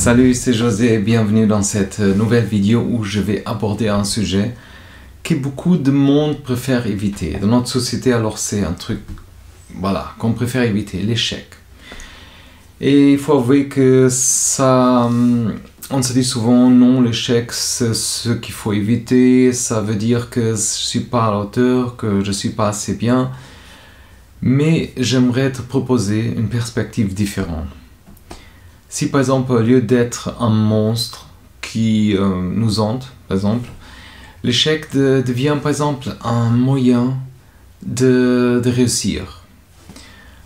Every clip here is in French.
Salut, c'est José et bienvenue dans cette nouvelle vidéo où je vais aborder un sujet que beaucoup de monde préfère éviter. Dans notre société, alors c'est un truc qu'on préfère éviter, l'échec. Et il faut avouer que ça, on se dit souvent non, l'échec c'est ce qu'il faut éviter, ça veut dire que je ne suis pas à la hauteur, que je ne suis pas assez bien. Mais j'aimerais te proposer une perspective différente. Si par exemple, au lieu d'être un monstre qui nous hante, par exemple, l'échec devient par exemple un moyen de réussir.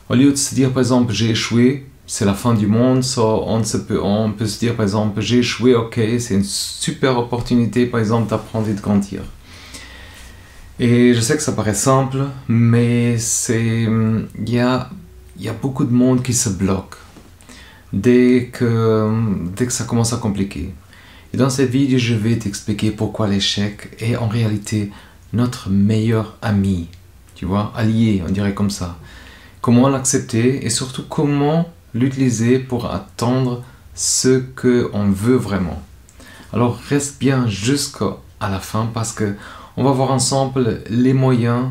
Au lieu de se dire par exemple j'ai échoué, c'est la fin du monde, on peut se dire par exemple j'ai échoué, ok, c'est une super opportunité par exemple d'apprendre et de grandir. Et je sais que ça paraît simple, mais il y a beaucoup de monde qui se bloque dès que ça commence à compliquer. Et dans cette vidéo, je vais t'expliquer pourquoi l'échec est en réalité notre meilleur ami, tu vois, allié, on dirait comme ça. Comment l'accepter et surtout comment l'utiliser pour atteindre ce qu'on veut vraiment. Alors reste bien jusqu'à la fin parce que on va voir ensemble les moyens,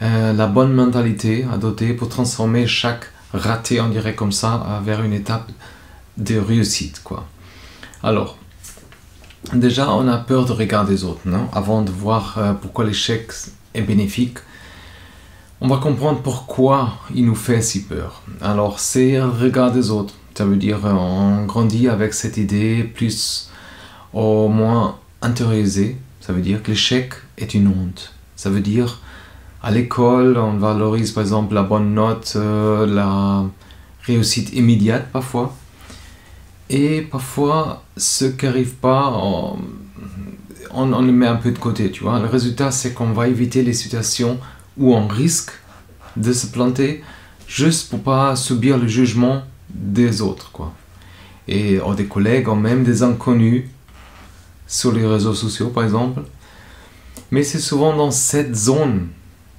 la bonne mentalité à adopter pour transformer chaque raté, on dirait comme ça, vers une étape de réussite, quoi. Alors, déjà, on a peur de regarder les autres, non? Avant de voir pourquoi l'échec est bénéfique, on va comprendre pourquoi il nous fait si peur. Alors, c'est le regard des autres. Ça veut dire on grandit avec cette idée plus ou moins intériorisée. Ça veut dire que l'échec est une honte. Ça veut dire à l'école, on valorise par exemple la bonne note, la réussite immédiate parfois. Et parfois, ce qui n'arrive pas, on le met un peu de côté, tu vois. Le résultat, c'est qu'on va éviter les situations où on risque de se planter juste pour pas subir le jugement des autres, quoi. Et des collègues, ou même des inconnus sur les réseaux sociaux, par exemple. Mais c'est souvent dans cette zone,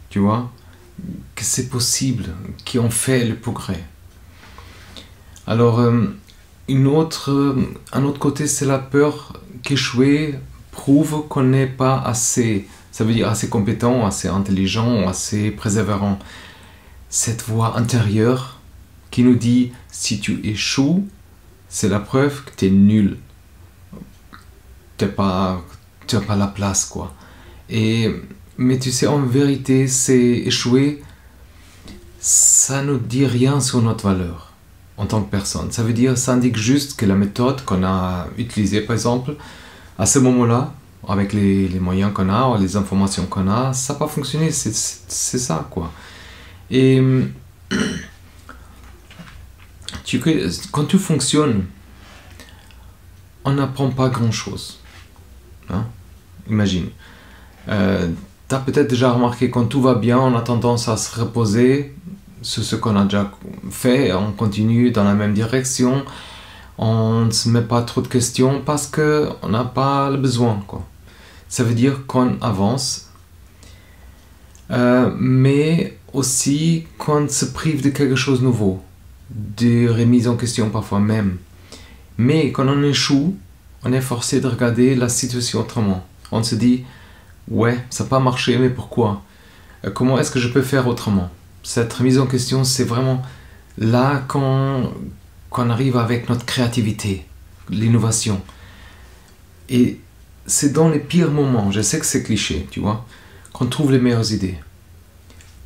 tu vois, que c'est possible, qu'on fait le progrès. Alors, un autre côté, c'est la peur qu'échouer prouve qu'on n'est pas assez, ça veut dire assez compétent, assez intelligent, assez persévérant. Cette voix intérieure qui nous dit, si tu échoues, c'est la preuve que tu es nul. Tu n'as pas la place, quoi. Mais tu sais, en vérité, c'est échouer, ça ne dit rien sur notre valeur en tant que personne. Ça veut dire, ça indique juste que la méthode qu'on a utilisée, par exemple, à ce moment-là, avec les moyens qu'on a, les informations qu'on a, ça n'a pas fonctionné, c'est ça, quoi. Et quand tu fonctionnes, on n'apprend pas grand-chose. Hein? Imagine. Tu as peut-être déjà remarqué quand tout va bien, on a tendance à se reposer sur ce qu'on a déjà fait, on continue dans la même direction, on ne se met pas trop de questions parce qu'on n'a pas le besoin, quoi. Ça veut dire qu'on avance, mais aussi qu'on se prive de quelque chose de nouveau, de remise en question parfois même. Mais quand on échoue, on est forcé de regarder la situation autrement. On se dit, ouais, ça n'a pas marché, mais pourquoi? Comment est-ce que je peux faire autrement? Cette remise en question, c'est vraiment là qu'on arrive avec notre créativité, l'innovation. Et c'est dans les pires moments, je sais que c'est cliché, tu vois, qu'on trouve les meilleures idées.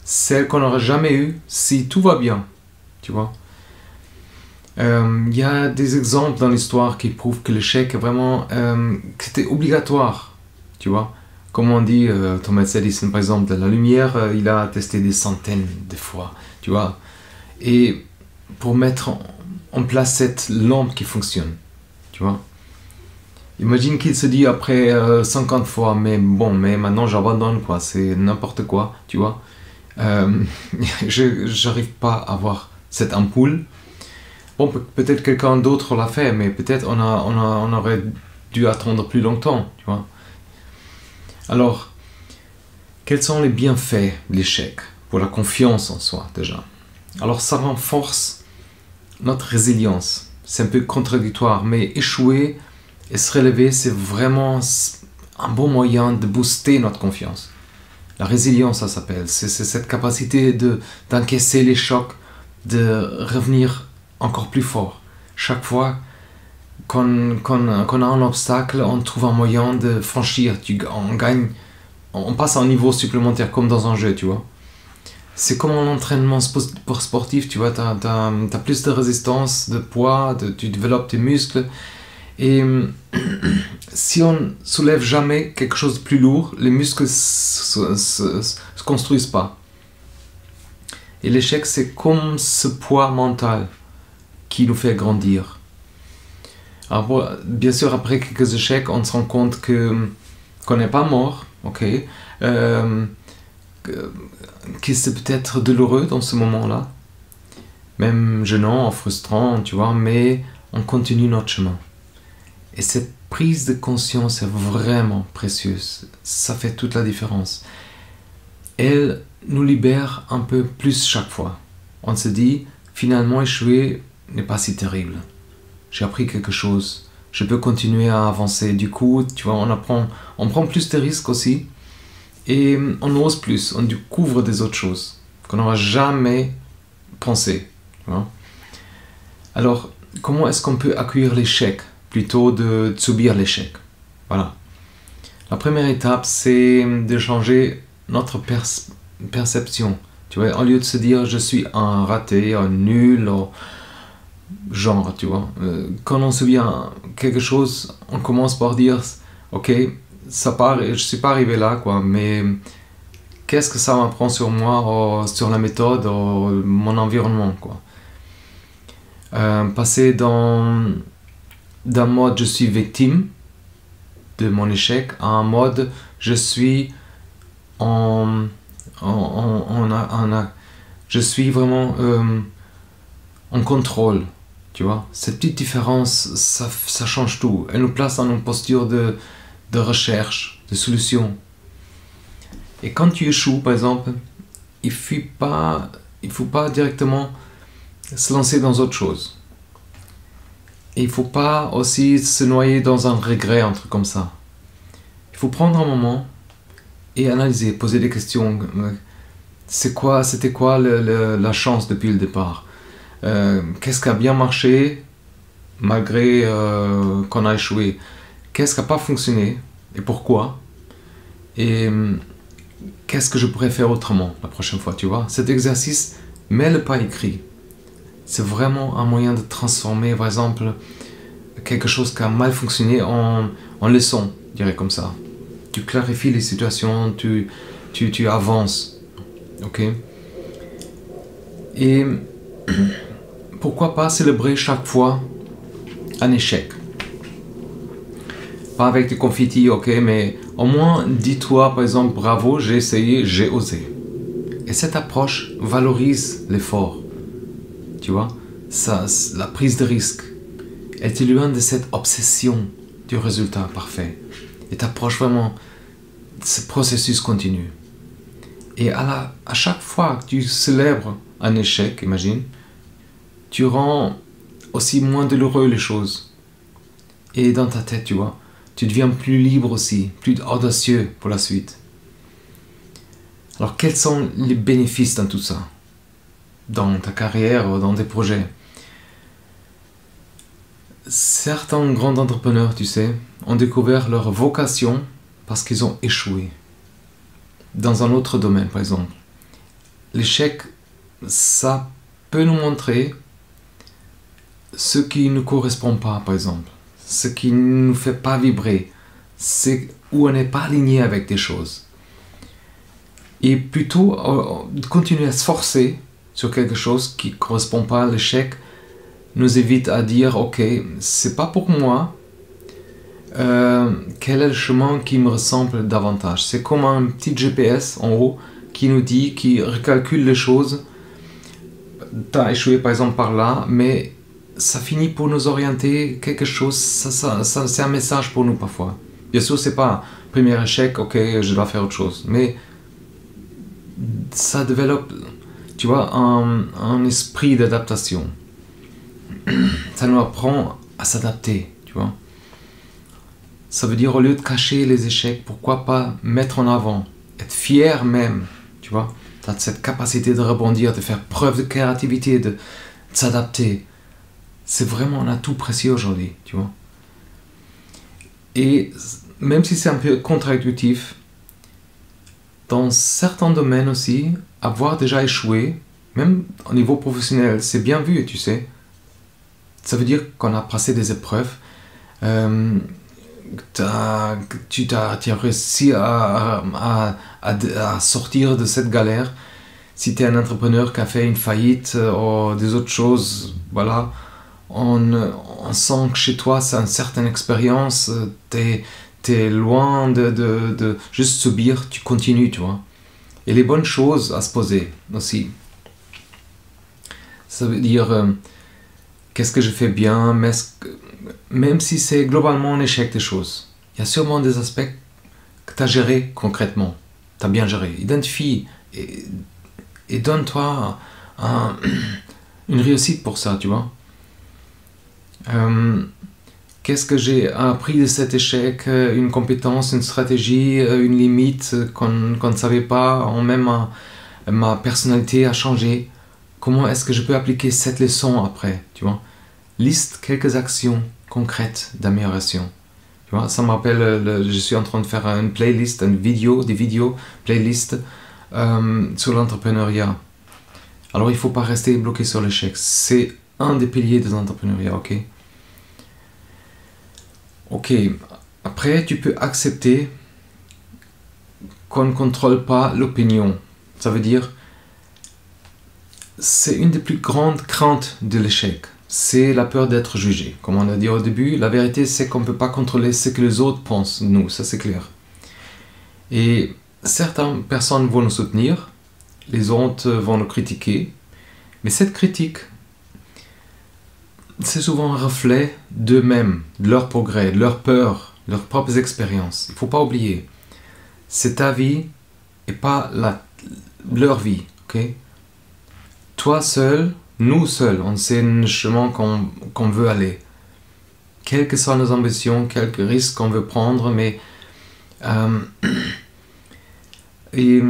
Celles qu'on n'aurait jamais eues si tout va bien, tu vois. Y a des exemples dans l'histoire qui prouvent que l'échec est vraiment, que c'était obligatoire, tu vois. Comme on dit, Thomas Edison par exemple, de la lumière, il a testé des centaines de fois, tu vois. Et pour mettre en place cette lampe qui fonctionne, tu vois. Imagine qu'il se dit après 50 fois, mais bon, mais maintenant j'abandonne, quoi, c'est n'importe quoi, tu vois. J'arrive pas à avoir cette ampoule. Bon, peut-être quelqu'un d'autre l'a fait, mais peut-être on aurait dû attendre plus longtemps, tu vois. Alors, quels sont les bienfaits de l'échec pour la confiance en soi déjà? Alors, ça renforce notre résilience. C'est un peu contradictoire, mais échouer et se relever, c'est vraiment un bon moyen de booster notre confiance. La résilience, ça s'appelle. C'est cette capacité d'encaisser les chocs, de revenir encore plus fort. Chaque fois qu'on a un obstacle, on trouve un moyen de franchir. On gagne, on passe à un niveau supplémentaire comme dans un jeu, tu vois. C'est comme un entraînement sportif, tu vois. T'as plus de résistance, de poids, tu développes tes muscles. Et si on soulève jamais quelque chose de plus lourd, les muscles se construisent pas. Et l'échec, c'est comme ce poids mental qui nous fait grandir. Alors, bien sûr, après quelques échecs, on se rend compte qu'on n'est pas mort, ok, que c'est peut-être douloureux dans ce moment-là, même gênant, frustrant, tu vois, mais on continue notre chemin. Et cette prise de conscience est vraiment précieuse. Ça fait toute la différence. Elle nous libère un peu plus chaque fois. On se dit, finalement, échouer n'est pas si terrible. J'ai appris quelque chose. Je peux continuer à avancer. Du coup, tu vois, on prend plus de risques aussi. Et on ose plus. On découvre des autres choses qu'on n'aura jamais pensé. Tu vois. Alors, comment est-ce qu'on peut accueillir l'échec plutôt de subir l'échec? Voilà. La première étape, c'est de changer notre perception. Tu vois, au lieu de se dire je suis un raté, un nul, genre, tu vois. Quand on subit quelque chose, on commence par dire ok, je suis pas arrivé là, quoi, mais qu'est-ce que ça m'apprend sur moi, sur la méthode, mon environnement, quoi. Passer d'un mode je suis victime de mon échec à un mode je suis je suis vraiment en contrôle, tu vois. Cette petite différence, ça change tout. Elle nous place dans une posture de recherche, de solution. Et quand tu échoues, par exemple, il faut pas directement se lancer dans autre chose. Et il ne faut pas aussi se noyer dans un regret, un truc comme ça. Il faut prendre un moment et analyser, poser des questions. C'était quoi la chance depuis le départ? Qu'est-ce qui a bien marché malgré qu'on a échoué? Qu'est-ce qui n'a pas fonctionné et pourquoi? Et qu'est-ce que je pourrais faire autrement la prochaine fois, tu vois? Cet exercice, mets-le pas écrit. C'est vraiment un moyen de transformer, par exemple, quelque chose qui a mal fonctionné en leçon, je dirais comme ça. Tu clarifies les situations, tu avances. Ok? Et pourquoi pas célébrer chaque fois un échec? Pas avec des confettis, ok, mais au moins dis-toi, par exemple, bravo, j'ai essayé, j'ai osé. Et cette approche valorise l'effort. Tu vois, la prise de risque, elle t'éloigne de cette obsession du résultat parfait. Et t'approches vraiment de ce processus continu. Et à chaque fois que tu célèbres un échec, imagine, tu rends aussi moins douloureux les choses. Et dans ta tête, tu vois, tu deviens plus libre aussi, plus audacieux pour la suite. Alors, quels sont les bénéfices dans tout ça? Dans ta carrière ou dans tes projets? Certains grands entrepreneurs, tu sais, ont découvert leur vocation parce qu'ils ont échoué. Dans un autre domaine, par exemple. L'échec, ça peut nous montrer ce qui ne correspond pas, par exemple. Ce qui ne nous fait pas vibrer. C'est où on n'est pas aligné avec des choses. Et plutôt, continuer à se forcer sur quelque chose qui ne correspond pas à l'échec nous évite à dire ok, c'est pas pour moi, quel est le chemin qui me ressemble davantage? C'est comme un petit GPS en haut qui nous dit, qui recalcule les choses. Tu as échoué par exemple par là, mais ça finit pour nous orienter quelque chose, ça c'est un message pour nous parfois. Bien sûr, c'est pas premier échec, ok, je dois faire autre chose, mais ça développe, tu vois, un esprit d'adaptation. ça nous apprend à s'adapter, tu vois. Ça veut dire, au lieu de cacher les échecs, pourquoi pas mettre en avant, être fier même, tu vois. Tu as cette capacité de rebondir, de faire preuve de créativité, de s'adapter. C'est vraiment un atout précieux aujourd'hui, tu vois. Et même si c'est un peu contre-intuitif, dans certains domaines aussi, avoir déjà échoué, même au niveau professionnel, c'est bien vu, tu sais. Ça veut dire qu'on a passé des épreuves, tu as réussi à sortir de cette galère. Si tu es un entrepreneur qui a fait une faillite ou des autres choses, voilà, on sent que chez toi, c'est une certaine expérience, t'es loin de juste subir, tu continues, tu vois. Et les bonnes choses à se poser aussi. Ça veut dire, qu'est-ce que je fais bien, même si c'est globalement un échec des choses. Il y a sûrement des aspects que tu as gérés concrètement. Tu as bien géré. Identifie et donne-toi une réussite pour ça, tu vois. Qu'est-ce que j'ai appris de cet échec? Une compétence, une stratégie, une limite qu'on ne savait pas, ou même ma personnalité a changé. Comment est-ce que je peux appliquer cette leçon après, tu vois? Liste quelques actions concrètes d'amélioration. Tu vois, ça me rappelle, je suis en train de faire une playlist, des vidéos, playlist sur l'entrepreneuriat. Alors il ne faut pas rester bloqué sur l'échec. C'est un des piliers de l'entrepreneuriat, ok? Ok, après tu peux accepter qu'on ne contrôle pas l'opinion. Ça veut dire, c'est une des plus grandes craintes de l'échec. C'est la peur d'être jugé. Comme on a dit au début, la vérité c'est qu'on ne peut pas contrôler ce que les autres pensent de nous, ça c'est clair. Et certaines personnes vont nous soutenir, les autres vont nous critiquer, mais cette critique, c'est souvent un reflet d'eux-mêmes, de leur progrès, de leur peur, de leurs propres expériences. Il ne faut pas oublier, c'est ta vie et pas leur vie, ok? Toi seul, nous seuls, on sait le chemin qu'on veut aller. Quelles que soient nos ambitions, quelques risques qu'on veut prendre, mais et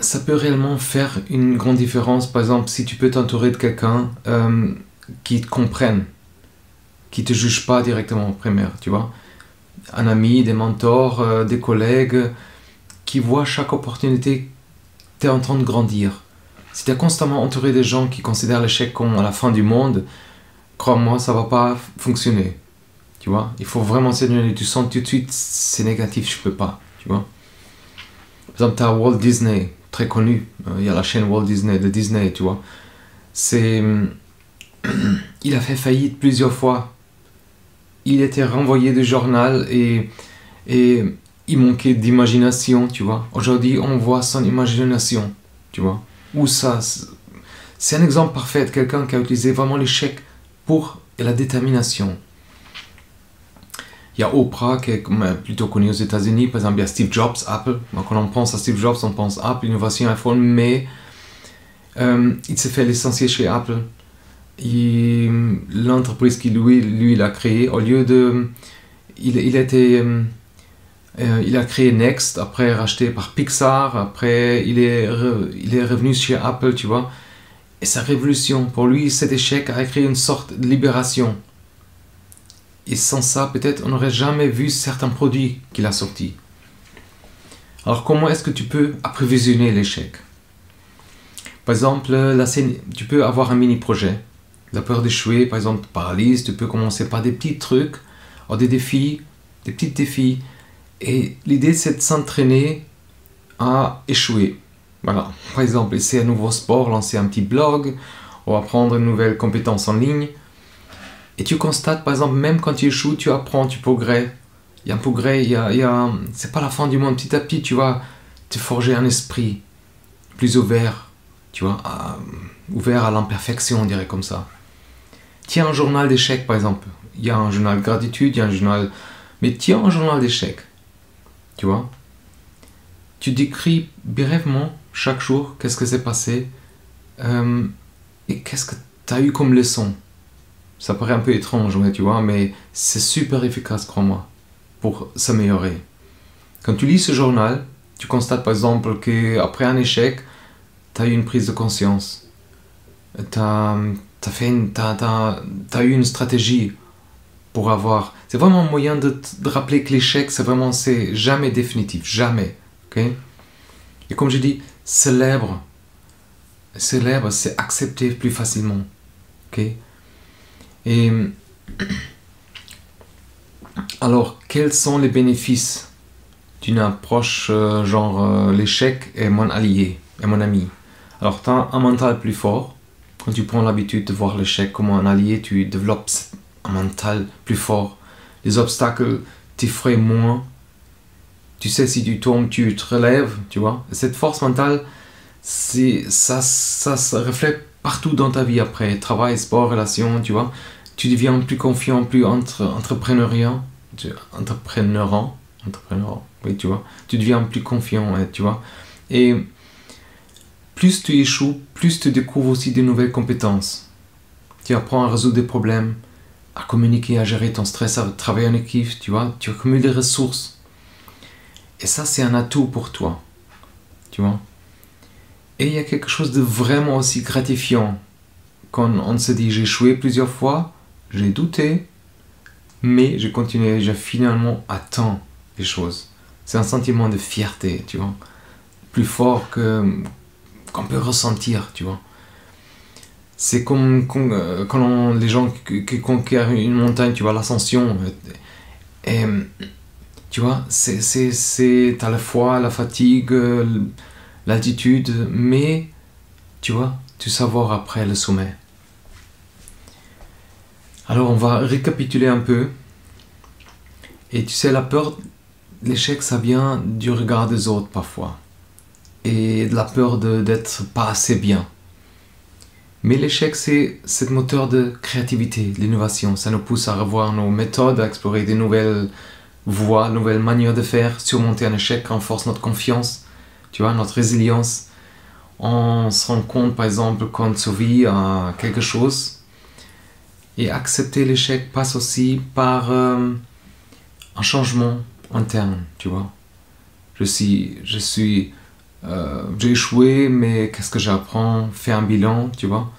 ça peut réellement faire une grande différence. Par exemple, si tu peux t'entourer de quelqu'un qui te comprenne, qui ne te juge pas directement en primaire, tu vois. Un ami, des mentors, des collègues qui voient chaque opportunité que tu es en train de grandir. Si tu es constamment entouré de gens qui considèrent l'échec comme à la fin du monde, crois-moi, ça ne va pas fonctionner. Tu vois, il faut vraiment s'éloigner. Tu sens tout de suite, c'est négatif, je ne peux pas. Tu vois. Par exemple, tu as Walt Disney, très connu. Il y a la chaîne Walt Disney, de Disney, tu vois. Il a fait faillite plusieurs fois. Il était renvoyé du journal et il manquait d'imagination, tu vois. Aujourd'hui, on voit son imagination, tu vois. Ou ça, c'est un exemple parfait de quelqu'un qui a utilisé vraiment l'échec et la détermination. Il y a Oprah qui est plutôt connu aux États-Unis, par exemple il y a Steve Jobs, Apple. Quand on pense à Steve Jobs, on pense Apple, innovation, iPhone, mais il s'est fait licencier chez Apple. L'entreprise qui lui l'a créée, au lieu de... Il a créé Next, après racheté par Pixar, après il est revenu chez Apple, tu vois. Et sa révolution, pour lui, cet échec a créé une sorte de libération. Et sans ça, peut-être, on n'aurait jamais vu certains produits qu'il a sortis. Alors, comment est-ce que tu peux approvisionner l'échec? Par exemple, tu peux avoir un mini-projet. La peur d'échouer, par exemple, te paralyse. Tu peux commencer par des petits trucs, ou des défis, des petits défis. Et l'idée, c'est de s'entraîner à échouer. Voilà. Par exemple, essayer un nouveau sport, lancer un petit blog, ou apprendre une nouvelle compétence en ligne. Et tu constates, par exemple, même quand tu échoues, tu apprends, tu progresses. Il y a un progrès, c'est pas la fin du monde. Petit à petit, tu vas te forger un esprit plus ouvert, tu vois, ouvert à l'imperfection, on dirait comme ça. Tiens un journal d'échecs, par exemple. Il y a un journal de gratitude, il y a un journal... Mais tiens un journal d'échecs. Tu vois, tu décris brièvement chaque jour qu'est-ce que s'est passé et qu'est-ce que tu as eu comme leçon. Ça paraît un peu étrange, ouais, tu vois, mais c'est super efficace, crois-moi, pour s'améliorer. Quand tu lis ce journal, tu constates par exemple qu'après un échec, tu as eu une prise de conscience. Tu as eu une stratégie pour avoir... C'est vraiment un moyen de rappeler que l'échec, c'est jamais définitif, jamais. Okay? Et comme je dis, célèbre, c'est accepter plus facilement. Okay? Et alors, quels sont les bénéfices d'une approche l'échec est mon allié, est mon ami? Alors, tu as un mental plus fort. Quand tu prends l'habitude de voir l'échec comme un allié, tu développes un mental plus fort. Les obstacles t'effraient moins. Tu sais, si tu tombes, tu te relèves, tu vois. Et cette force mentale, ça se reflète partout dans ta vie après. Travail, sport, relations, tu vois. Tu deviens plus confiant, plus entrepreneurial, oui, tu vois. Tu deviens plus confiant, tu vois. Et plus tu échoues, plus tu découvres aussi de nouvelles compétences. Tu apprends à résoudre des problèmes, à communiquer, à gérer ton stress, à travailler en équipe, tu vois. Tu accumules des ressources. Et ça, c'est un atout pour toi, tu vois. Et il y a quelque chose de vraiment aussi gratifiant quand on se dit, j'ai échoué plusieurs fois, j'ai douté, mais j'ai continué, j'ai finalement atteint les choses. C'est un sentiment de fierté, tu vois, plus fort qu'on peut ressentir, tu vois. C'est comme quand les gens qui conquièrent une montagne, tu vois, l'ascension. Et tu vois, t'as la foi, la fatigue, l'altitude, mais tu vois, tu savoures après le sommet. Alors on va récapituler un peu. Et tu sais, la peur, l'échec, ça vient du regard des autres parfois. Et de la peur d'être pas assez bien. Mais l'échec, c'est ce moteur de créativité, de l'innovation. Ça nous pousse à revoir nos méthodes, à explorer des nouvelles voies, nouvelles manières de faire. Surmonter un échec renforce notre confiance, tu vois, notre résilience. On se rend compte, par exemple, qu'on survit à quelque chose. Et accepter l'échec passe aussi par un changement interne, tu vois. J'ai échoué, mais qu'est-ce que j'apprends? Fais un bilan, tu vois.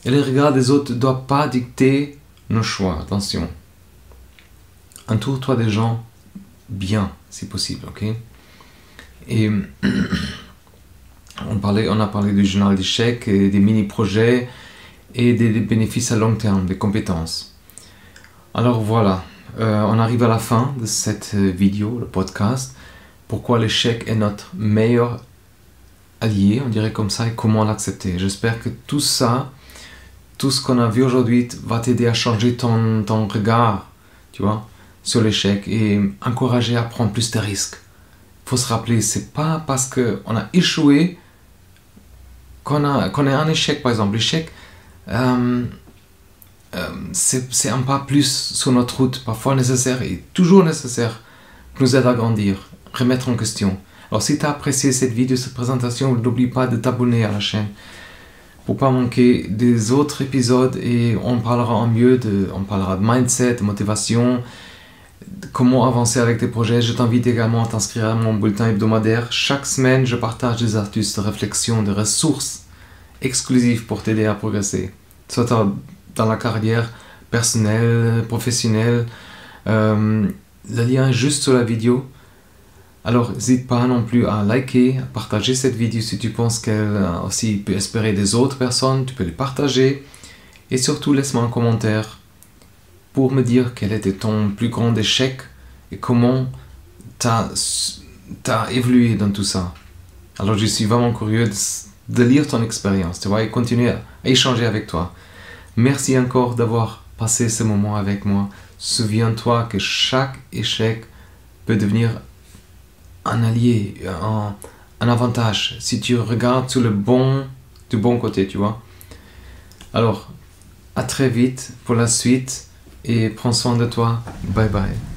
Et le regard des autres ne doit pas dicter nos choix, attention. Entoure-toi des gens bien, si possible, ok? Et on a parlé du journal d'échecs, et des mini-projets et des bénéfices à long terme, des compétences. Alors voilà, on arrive à la fin de cette vidéo, le podcast. Pourquoi l'échec est notre meilleur allié, on dirait comme ça, et comment l'accepter. J'espère que tout ça, tout ce qu'on a vu aujourd'hui va t'aider à changer ton regard, tu vois, sur l'échec et encourager à prendre plus de risques. Il faut se rappeler, c'est pas parce qu'on a échoué qu'on est un échec, par exemple. L'échec, c'est un pas plus sur notre route, parfois nécessaire et toujours nécessaire pour nous aider à grandir, remettre en question. Alors si tu as apprécié cette vidéo, cette présentation, n'oublie pas de t'abonner à la chaîne pour pas manquer des autres épisodes et on parlera de mindset, de motivation, de comment avancer avec tes projets. Je t'invite également à t'inscrire à mon bulletin hebdomadaire. Chaque semaine, je partage des astuces de réflexion, des ressources exclusives pour t'aider à progresser, soit dans la carrière personnelle, professionnelle. Le lien est juste sous la vidéo. Alors, n'hésite pas non plus à liker, à partager cette vidéo si tu penses qu'elle aussi peut inspirer des autres personnes. Tu peux les partager. Et surtout, laisse-moi un commentaire pour me dire quel était ton plus grand échec et comment t'as évolué dans tout ça. Alors, je suis vraiment curieux de lire ton expérience, tu vois, et continuer à échanger avec toi. Merci encore d'avoir passé ce moment avec moi. Souviens-toi que chaque échec peut devenir un allié, un avantage, si tu regardes du bon côté, tu vois. Alors, à très vite pour la suite et prends soin de toi. Bye bye.